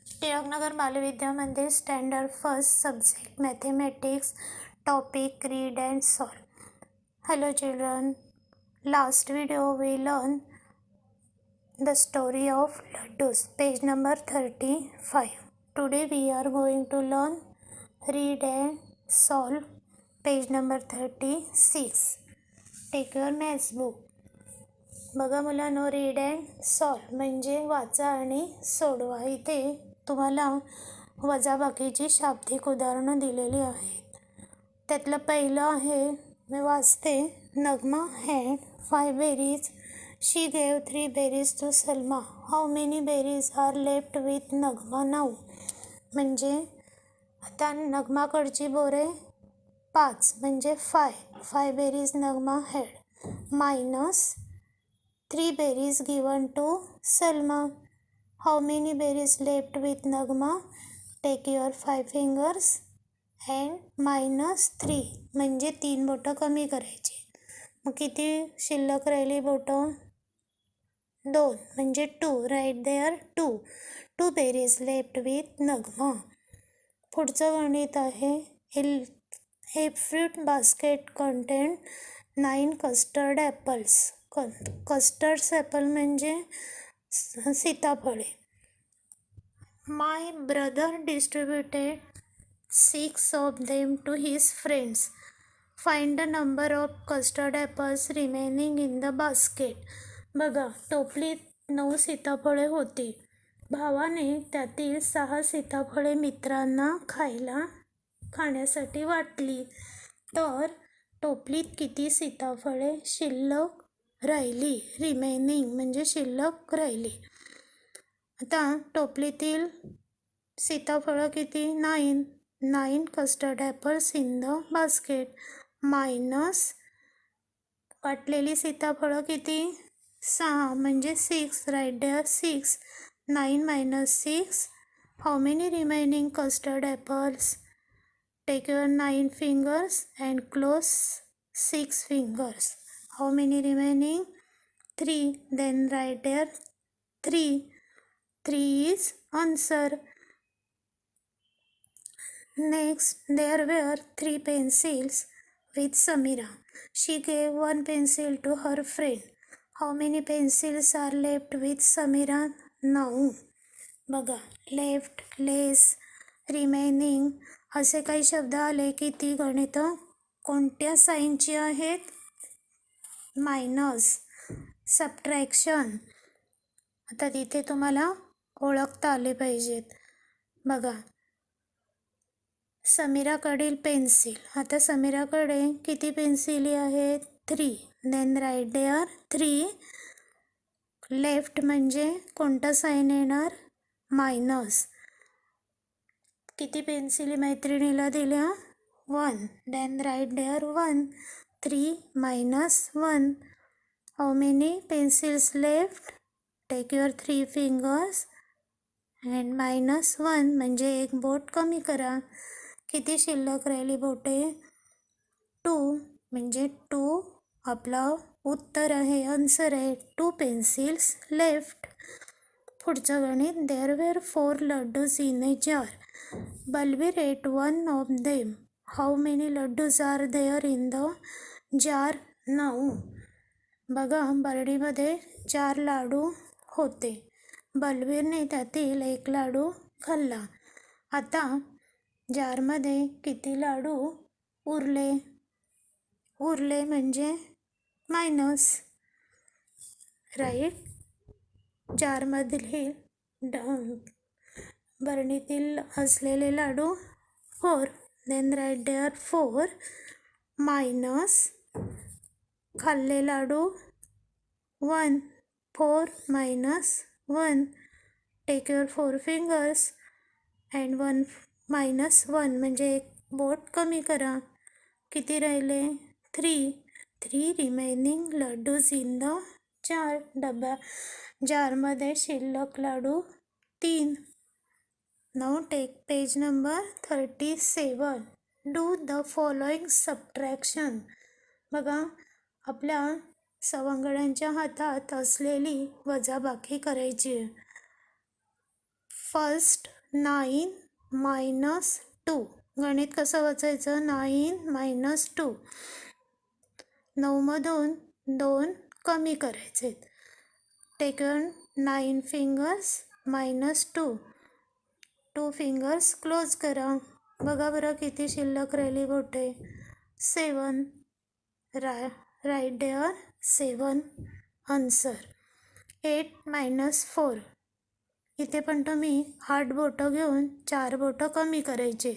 टिळकनगर बालविद्या मंदिर standard first subject mathematics topic read and solve. Hello children, last video we learned the story of laddus, page number 35. Today we are going to learn read and solve, page number 36. Take your maths book. बघा मुलांनो, read and solve म्हणजे वाचा आणि सोडवा. इथे तुम्हाला वजाबाकीची शाब्दिक उदाहरणं दिलेली आहेत. त्यातलं पहिलं आहे, मी वाचते. Nagma had 5 berries. She gave 3 berries to Salma. How many berries are left with Nagma now. म्हणजे आता नगमाकडची बोरे 5 म्हणजे 5 berries Nagma had minus 3 berries given to Salma. How many berries left with Nagma? Take your 5 fingers and minus 3 म्हणजे 3 बोटं कमी करायची. मग किती शिल्लक राहिली बोटं? 2 म्हणजे 2. Right there 2 berries left with Nagma. पुढचं गणित आहे. A fruit basket contained 9 custard apples. Custard apple म्हणजे सीताफळे. My brother distributed 6 of them to his friends. Find the number of custard apples remaining in the basket. बघा, टोपलीत 9 सीताफळे होती. भावाने त्यातील 6 सीताफळे मित्रांना खाण्यासाठी वाटली. तर टोपलीत किती सीताफळे शिल्लक राहिली? रिमेनिंग म्हणजे शिल्लक राहिली. आता टोपलीतील सीताफळं किती? 9 custard apples in the basket minus वाटलेली सीताफळं किती? 6 म्हणजे 6. राईट देअर 6. 9 minus 6. How many remaining custard apples? Take your 9 fingers and close 6 fingers. How many remaining? 3. Then write there 3. 3 is answer. Next, there were 3 pencils with Samira. She gave 1 pencil to her friend. How many pencils are left with Samira now? बघा, left, लेस, remaining असे काही शब्द आले की ती गणितं कोणत्या साईनची आहेत? Minus, subtraction. आता तिथे तुम्हाला ओळखता आले पाहिजेत. बघा, समीराकडील पेन्सिल. आता समीराकडे किती पेन्सिली आहेत? 3. Then right there 3. लेफ्ट म्हणजे कोणता साईन येणार? मायनस. किती पेन्सिली मैत्रिणीला दिल्या? 1. Then right there 1. 3 minus 1. How many pencils left? Take your 3 fingers and minus 1 म्हणजे 1 बोट कमी करा. किती शिल्लक राहिली बोटे? 2 म्हणजे 2 आपलं उत्तर आहे, आन्सर आहे. 2 pencils left. पुढचं गणित. There were 4 laddus in a jar. Balveer ate 1 of them. How many laddus are there in the jar now? बघा, बरडीमध्ये 4 लाडू होते. बलवीरने त्यातील 1 लाडू खाल्ला. आता जारमध्ये किती लाडू उरले म्हणजे मायनस. राईट. जारमधील बरणीतील असलेले लाडू 4. देन राईट देअर 4 मायनस खाल्ले लाडू 1. 4 minus 1. Take your 4 fingers and 1 minus 1 म्हणजे 1 बोट कमी करा. किती राहिले? 3 remaining laddus in the jar. जारमध्ये शिल्लक लाडू 3. Now take page number 37. Do the following subtraction. बघा, आपल्या सवंगड्यांच्या हातात असलेली वजाबाकी करायची. First 9 minus 2. गणित कसं वाचायचं? 9 मायनस 2. 9मधून 2 कमी करायचे. Taken 9 fingers minus 2. 2 fingers close करा. बघा बरं किती शिल्लक राहिली बोटे? 7. Right there 7 answer. 8 मायनस 4. इथे पण तुम्ही 8 बोटं घेऊन 4 बोटं कमी करायचे.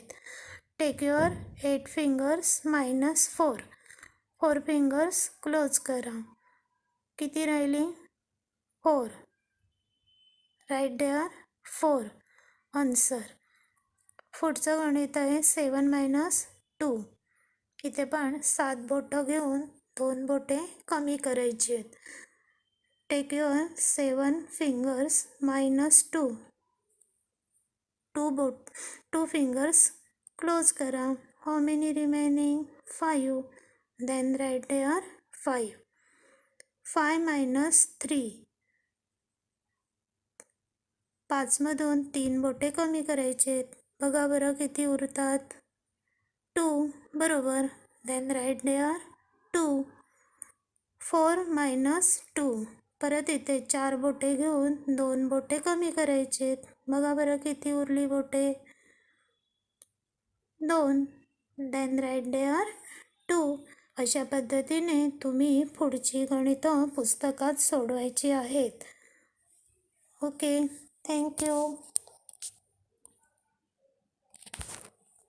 Take your 8 fingers minus 4. 4 fingers close करा. किती राहिली? 4. Right there 4 answer. पुढचं गणित आहे 7 मायनस 2. इथे पण 7 बोटं घेऊन 2 बोटे कमी करायची आहेत. Take your 7 fingers minus 2. 2 fingers close करा. How many remaining? 5. Then right there 5. 5 minus 3. 5मधून 3 बोटे कमी करायचे आहेत. बघा बरं किती उरतात? 2. बरोबर. Then right there 2. 4 मायनस 2. परत इथे 4 बोटे घेऊन 2 बोटे कमी करायचे आहेत. बघा बरं किती उरली बोटे? 2. Then right there 2. अशा पद्धतीने तुम्ही पुढची गणितं पुस्तकात सोडवायची आहेत. Okay, thank you.